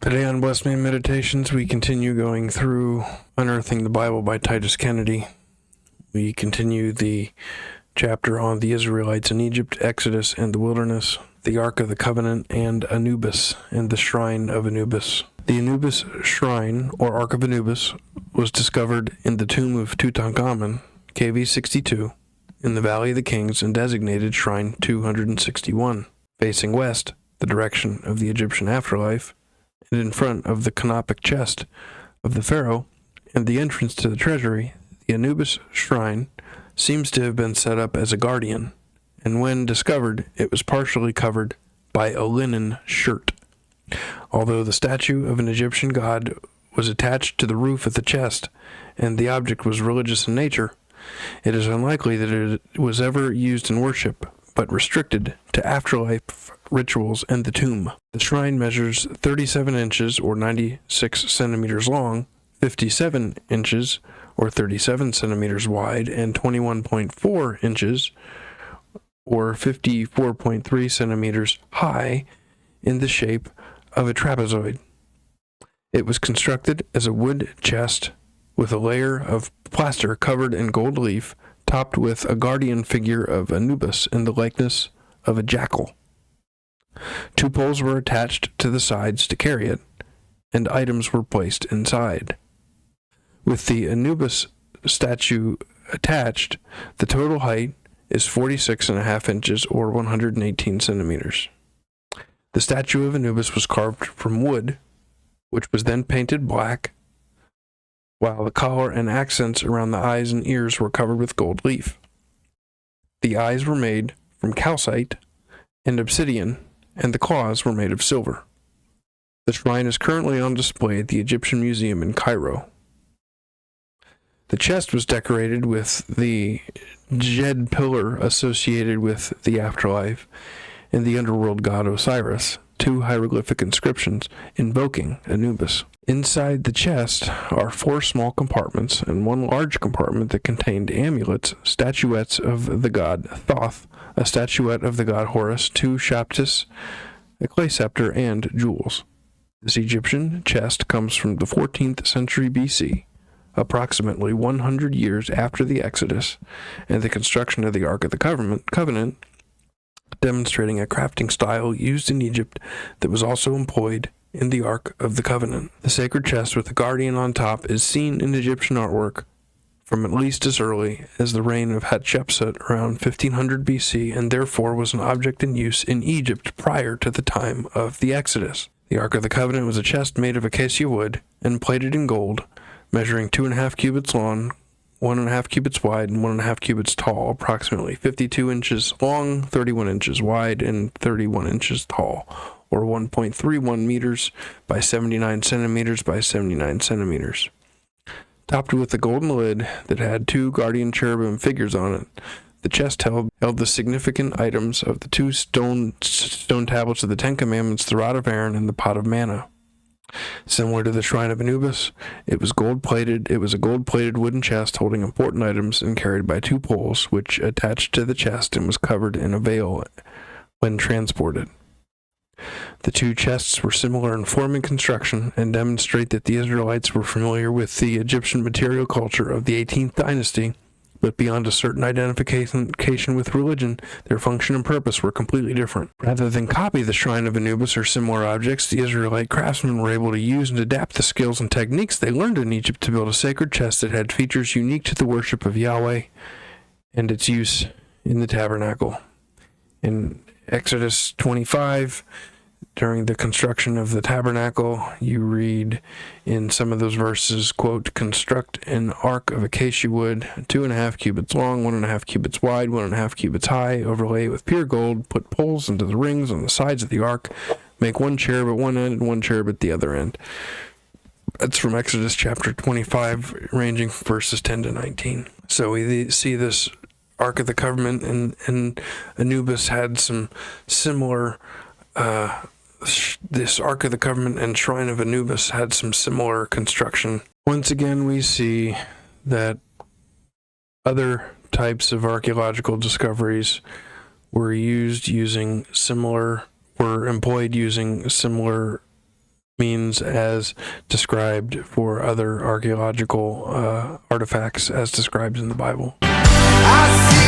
Today on Blessed Man Meditations, we continue going through Unearthing the Bible by Titus Kennedy. We continue the chapter on the Israelites in Egypt, Exodus and the wilderness, the Ark of the Covenant, and Anubis and the Shrine of Anubis. The Anubis Shrine, or Ark of Anubis, was discovered in the tomb of Tutankhamen KV62 in the Valley of the Kings and designated Shrine 261, facing west, the direction of the Egyptian afterlife, and in front of the canopic chest of the pharaoh and the entrance to the treasury. The Anubis Shrine seems to have been set up as a guardian, and when discovered, it was partially covered by a linen shirt. Although the statue of an Egyptian god was attached to the roof of the chest, and the object was religious in nature, it is unlikely that it was ever used in worship, but restricted to afterlife rituals and the tomb. The shrine measures 37 inches or 96 centimeters long, 57 inches or 37 centimeters wide, and 21.4 inches or 54.3 centimeters high in the shape of a trapezoid. It was constructed as a wood chest with a layer of plaster covered in gold leaf, topped with a guardian figure of Anubis in the likeness of a jackal. 2 poles were attached to the sides to carry it, and items were placed inside. With the Anubis statue attached, the total height is 46.5 inches or 118 centimeters. The statue of Anubis was carved from wood, which was then painted black, while the collar and accents around the eyes and ears were covered with gold leaf. The eyes were made from calcite and obsidian, and the claws were made of silver. The shrine is currently on display at the Egyptian Museum in Cairo. The chest was decorated with the jed pillar associated with the afterlife and the underworld god Osiris, 2 hieroglyphic inscriptions invoking Anubis. Inside the chest are 4 small compartments and 1 large compartment that contained amulets, statuettes of the god Thoth, a statuette of the god Horus, 2 shaptus, a clay scepter, and jewels. This Egyptian chest comes from the 14th century BC, approximately 100 years after the Exodus and the construction of the Ark of the Covenant, demonstrating a crafting style used in Egypt that was also employed in the Ark of the Covenant. The sacred chest with the guardian on top is seen in Egyptian artwork from at least as early as the reign of Hatshepsut around 1500 BC, and therefore was an object in use in Egypt prior to the time of the Exodus. The Ark of the Covenant was a chest made of acacia wood and plated in gold, measuring 2.5 cubits long, 1.5 cubits wide, and 1.5 cubits tall, approximately 52 inches long, 31 inches wide, and 31 inches tall, or 1.31 meters by 79 centimeters by 79 centimeters. Topped with a golden lid that had 2 guardian cherubim figures on it, the chest held the significant items of the 2 stone tablets of the 10 Commandments, the rod of Aaron, and the pot of manna. Similar to the Shrine of Anubis, it was gold-plated. It was a gold-plated wooden chest holding important items and carried by 2 poles, which attached to the chest and was covered in a veil when transported. The 2 chests were similar in form and construction and demonstrate that the Israelites were familiar with the Egyptian material culture of the 18th dynasty, but beyond a certain identification with religion, their function and purpose were completely different. Rather than copy the Shrine of Anubis or similar objects, the Israelite craftsmen were able to use and adapt the skills and techniques they learned in Egypt to build a sacred chest that had features unique to the worship of Yahweh and its use in the tabernacle. In Exodus 25, during the construction of the tabernacle, you read in some of those verses, quote, "Construct an ark of acacia wood, 2.5 cubits long, 1.5 cubits wide, 1.5 cubits high, overlay it with pure gold, put poles into the rings on the sides of the ark, make 1 cherub at one end and 1 cherub at the other end." That's from Exodus chapter 25, ranging from verses 10 to 19. So we see this Ark of the Covenant, and Anubis had some similar this Ark of the Covenant and Shrine of Anubis had some similar construction. Once again, we see that other types of archaeological discoveries were employed using similar means as described for other archaeological artifacts as described in the Bible. I see